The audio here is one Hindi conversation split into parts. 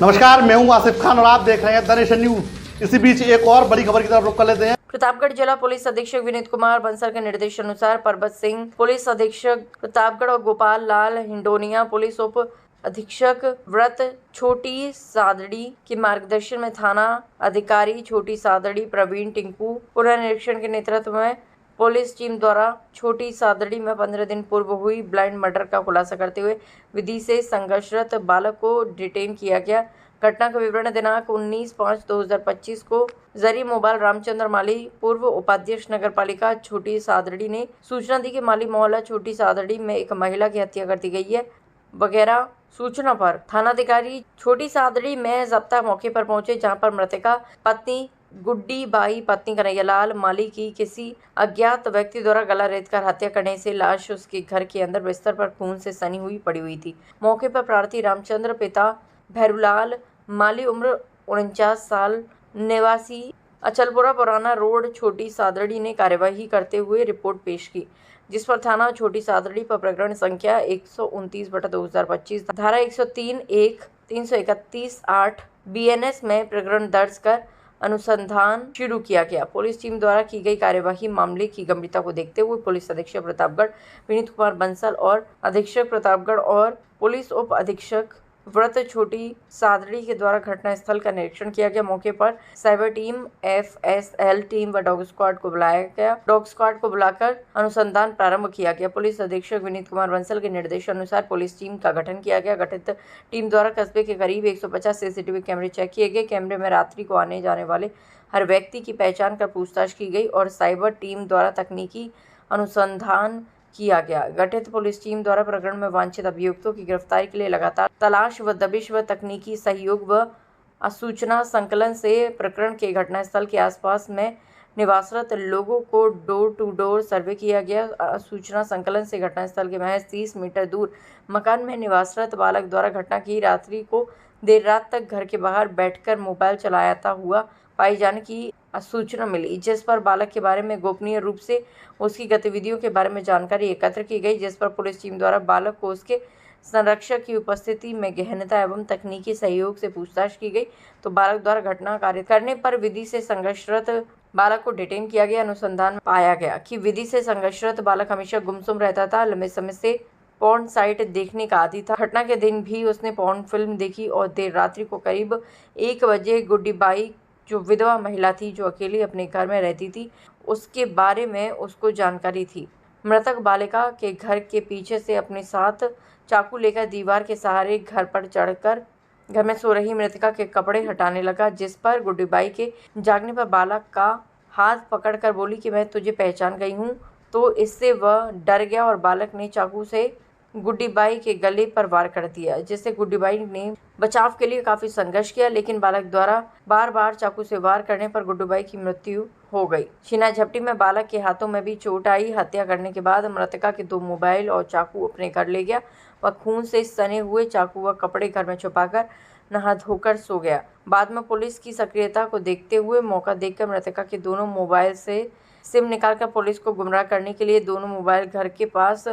नमस्कार, मैं हूं आसिफ खान और आप देख रहे हैं द नेशन न्यूज। इसी बीच एक और बड़ी खबर की तरफ रुख कर लेते हैं। प्रतापगढ़ जिला पुलिस अधीक्षक विनीत कुमार बंसल के निर्देशानुसार परबत सिंह पुलिस अधीक्षक प्रतापगढ़ और गोपाल लाल हिंडोनिया पुलिस उप अधीक्षक व्रत छोटी सादड़ी के मार्गदर्शन में थाना अधिकारी छोटी सादड़ी प्रवीण टिंकू पुनर्निरीक्षण के नेतृत्व में पुलिस टीम द्वारा छोटी सादड़ी में 15 दिन पूर्व हुई ब्लाइंड मर्डर का खुलासा करते हुए विधि से संघर्षरत बालक को डिटेन किया गया। घटना का विवरण दिनांक 19/5/2025 को जरिए मोबाइल रामचंद्र माली पूर्व उपाध्यक्ष नगर पालिका छोटी सादड़ी ने सूचना दी कि माली मोहल्ला छोटी सादड़ी में एक महिला की हत्या कर दी गई है वगैरह सूचना पर थानाधिकारी छोटी सादड़ी में जब्ता मौके पर पहुंचे, जहां पर मृतका पत्नी गुड्डी बाई पत्नी कन्हैयालाल माली की किसी अज्ञात व्यक्ति द्वारा गला रेतकर हत्या करने से लाश उसके घर के अंदर बिस्तर पर खून से सनी हुई पड़ी हुई थी। मौके पर प्रार्थी रामचंद्र पिता भैरूलाल माली उम्र 49 साल निवासी अचलपुरा पुराना रोड छोटी सादड़ी ने कार्यवाही करते हुए रिपोर्ट पेश की, जिस पर थाना छोटी सादड़ी पर प्रकरण संख्या 129/2025 धारा 103(1) 331(8) BNS में प्रकरण दर्ज कर अनुसंधान शुरू किया गया। पुलिस टीम द्वारा की गई कार्यवाही मामले की गंभीरता को देखते हुए पुलिस अधीक्षक प्रतापगढ़ विनीत कुमार बंसल और अधीक्षक प्रतापगढ़ और पुलिस उप अधीक्षक व्रत छोटी सादड़ी के द्वारा घटनास्थल का निरीक्षण किया गया। मौके पर साइबर टीम, FSL टीम व डॉग स्क्वाड को बुलाया गया। डॉग स्क्वाड को बुलाकर अनुसंधान प्रारंभ किया गया। पुलिस अधीक्षक विनीत कुमार बंसल के निर्देशानुसार पुलिस टीम का गठन किया गया। गठित टीम द्वारा कस्बे के करीब 150 CCTV कैमरे चेक किए गए। कैमरे में रात्रि को आने जाने वाले हर व्यक्ति की पहचान कर पूछताछ की गई और साइबर टीम द्वारा तकनीकी अनुसंधान किया गया। गठित पुलिस टीम द्वारा प्रकरण में वांछित अभियुक्तों की गिरफ्तारी के लिए लगातार तलाश व दबिश व तकनीकी सहयोग व सूचना संकलन से प्रकरण के घटनास्थल के आसपास में निवासरत लोगों को डोर टू डोर सर्वे किया गया। सूचना संकलन से घटनास्थल के महज 30 मीटर दूर मकान में निवासरत बालक द्वारा घटना की रात्रि को देर रात तक घर के बाहर बैठकर मोबाइल चलाता हुआ पाए जाने की सूचना मिली, जिस पर बालक के बारे में गोपनीय रूप से उसकी गतिविधियों के बारे में जानकारी एकत्र की गई, जिस पर पुलिस टीम द्वारा बालक को उसके संरक्षक की उपस्थिति में गहनता एवं तकनीकी सहयोग से पूछताछ की गई तो बालक द्वारा घटना कार्य करने पर विधि से संघर्षरत बालक को डिटेन किया गया। अनुसंधान में पाया गया कि विधि से संघर्षरत बालक हमेशा गुमसुम रहता था, लंबे समय से पॉर्न साइट देखने का आदी था। घटना के दिन भी उसने पॉर्न फिल्म देखी और देर रात्रि को करीब 1 बजे गुड्डी बाई जो विधवा महिला थी जो अकेली अपने घर में रहती थी उसके बारे में उसको जानकारी थी। मृतक बालिका के घर के पीछे से अपने साथ चाकू लेकर दीवार के सहारे घर पर चढ़कर घर में सो रही मृतका के कपड़े हटाने लगा, जिस पर गुड्डी बाई के जागने पर बालक का हाथ पकड़कर बोली कि मैं तुझे पहचान गई हूँ, तो इससे वह डर गया और बालक ने चाकू से गुड्डी बाई के गले पर वार कर दिया, जिससे गुड्डी बाई ने बचाव के लिए काफी संघर्ष किया, लेकिन बालक द्वारा बार बार चाकू से वार करने पर गुड्डी बाई की मृत्यु हो गई। छीना झपटी में बालक के हाथों में भी चोट आई। हत्या करने के बाद मृतका के 2 मोबाइल और चाकू अपने घर ले गया। वह खून से सने हुए चाकू व कपड़े घर में छुपाकर नहा धोकर सो गया। बाद में पुलिस की सक्रियता को देखते हुए मौका देखकर मृतका के दोनों मोबाइल से सिम निकालकर पुलिस को गुमराह करने के लिए दोनों मोबाइल घर के पास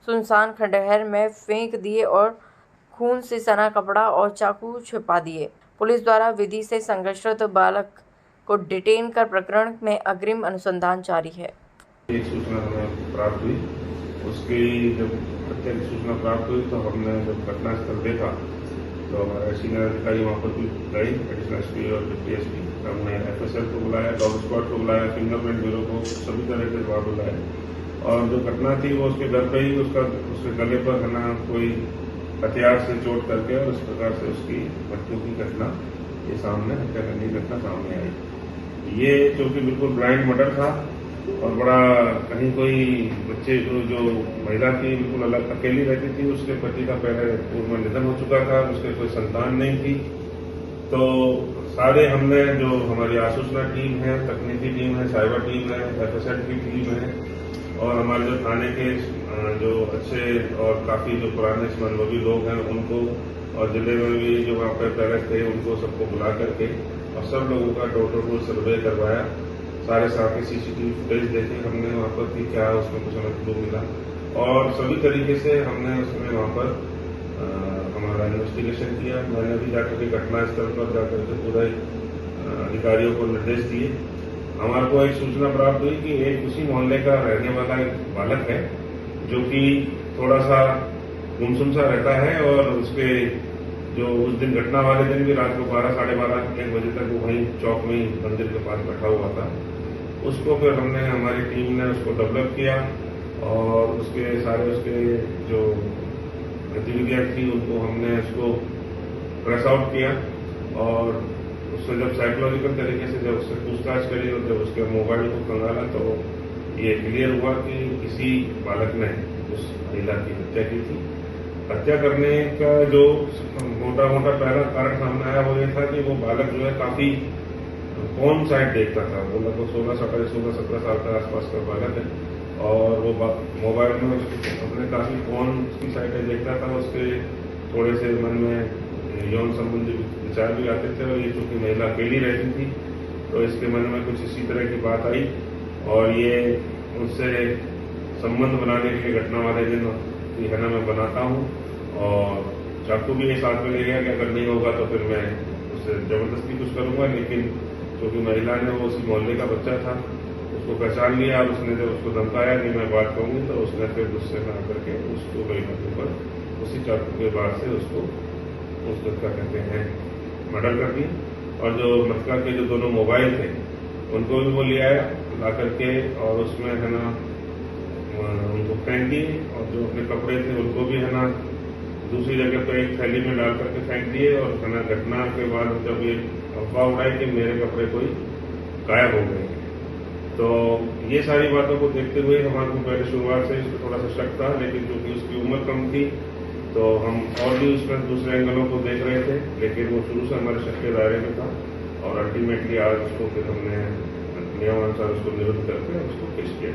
सुनसान खंडहर में फेंक दिए और खून से सना कपड़ा और चाकू छुपा दिए। पुलिस द्वारा विधि से संघर्षरत बालक को डिटेन कर प्रकरण में अग्रिम अनुसंधान जारी है। एक सूचना हमें प्राप्त हुई, उसकी जब हत्या की सूचना प्राप्त हुई तो हमने जब घटनास्थल देखा तो हमारे सीनियर अधिकारी वहाँ पर गए, एडिशनल SP और डिप्टी SP। हमने FSL को बुलाया, डॉग स्क्वाड को बुलाया, फिंगरप्रिंट ब्यूरो को, सभी तरह के जवाब बुलाए और जो घटना थी वो उसके घर पे ही उसके गले पर है ना कोई हथियार से चोट करके और इस प्रकार से उसकी मृत्यु की घटना ये सामने हत्या करने की घटना सामने आई। ये चूँकि बिल्कुल ब्लाइंड मर्डर था और बड़ा कहीं कोई बच्चे जो महिला थी बिल्कुल अलग अकेली रहती थी, उसके पति का पहले पूर्व में निधन हो चुका था, उसके कोई संतान नहीं थी। तो सारे हमने जो हमारी आसूचना टीम है, तकनीकी टीम है, साइबर टीम है, FSL की टीम है और हमारे जो थाने के जो अच्छे और काफ़ी जो पुराने अनुभवी लोग हैं उनको और जिले में भी जो वहाँ पर पहले थे उनको सबको बुला करके और सब लोगों का डोर टू डोर सर्वे करवाया। सारे साथी CCTV फुटेज देखे हमने वहाँ पर कि क्या उसमें कुछ हमें क्लू मिला और सभी तरीके से हमने उसमें वहाँ पर हमारा हमारा इन्वेस्टिगेशन किया। मैंने भी जाकर के घटनास्थल पर जाकर के पूरे अधिकारियों को निर्देश दिए। हमारे को एक सूचना प्राप्त हुई कि एक उसी मोहल्ले का रहने वाला एक बालक है जो कि थोड़ा सा गुमसुम सा रहता है और उसके जो उस दिन घटना वाले दिन भी रात को 12, साढ़े 12, 1 बजे तक वो वहीं चौक में ही मंदिर के पास बैठा हुआ था। उसको फिर हमने हमारी टीम ने उसको डेवलप किया और उसके जो गतिविधियां थी उनको हमने उसको ट्रेस आउट किया और उससे जब साइकोलॉजिकल तरीके से जब उससे पूछताछ करी और जब उसके मोबाइल को खंगाला तो ये क्लियर हुआ कि किसी बालक ने उस महिला की हत्या की थी। हत्या करने का जो मोटा पहला कारण सामने आया वो ये था कि वो बालक जो है काफी फोन साइट देखता था। वो लगभग 16-17 साल का आसपास का बालक है और वो मोबाइल में अपने काफी फोन की साइटें देखता था। उसके थोड़े से मन में यौन संबंधी विचार भी आते थे और ये चूंकि महिला अकेली रहती थी तो इसके मन में कुछ इसी तरह की बात आई और ये उससे संबंध बनाने के लिए घटना वाले दिन है ना मैं बनाता हूँ और चाकू भी ये साथ में ले गया कि अगर नहीं होगा तो फिर मैं उससे जबरदस्ती कुछ करूंगा। लेकिन क्योंकि महिला ने वो उसी मोहल्ले का बच्चा था उसको पहचान लिया और उसने जब उसको धमकाया कि मैं बात कहूंगी तो उसने फिर गुस्से में आकर के उसको महिला के ऊपर उसी चाकू के बार से उसको क्या कहते हैं मर्डर कर दिया। और जो मृतका के जो दोनों मोबाइल थे उनको भी वो ले आया ला करके और उसमें है ना उनको फेंक दिए और जो अपने कपड़े थे उनको भी है ना दूसरी जगह पर एक थैली में डाल करके फेंक दिए और है ना घटना के बाद जब ये अफवाह उड़ाई कि मेरे कपड़े कोई गायब हो गए। तो ये सारी बातों को देखते हुए हमारे को पहले शुरुआत से इसमें थोड़ा सा शक था, लेकिन क्योंकि उसकी उम्र कम थी तो हम और भी उसमें दूसरे एंगलों को देख रहे थे, लेकिन वो शुरू से हमारे शक के दायरे में था और अल्टीमेटली आज उसको फिर हमने नियमानुसार उसको निरुद्ध करके उसको पेश किया।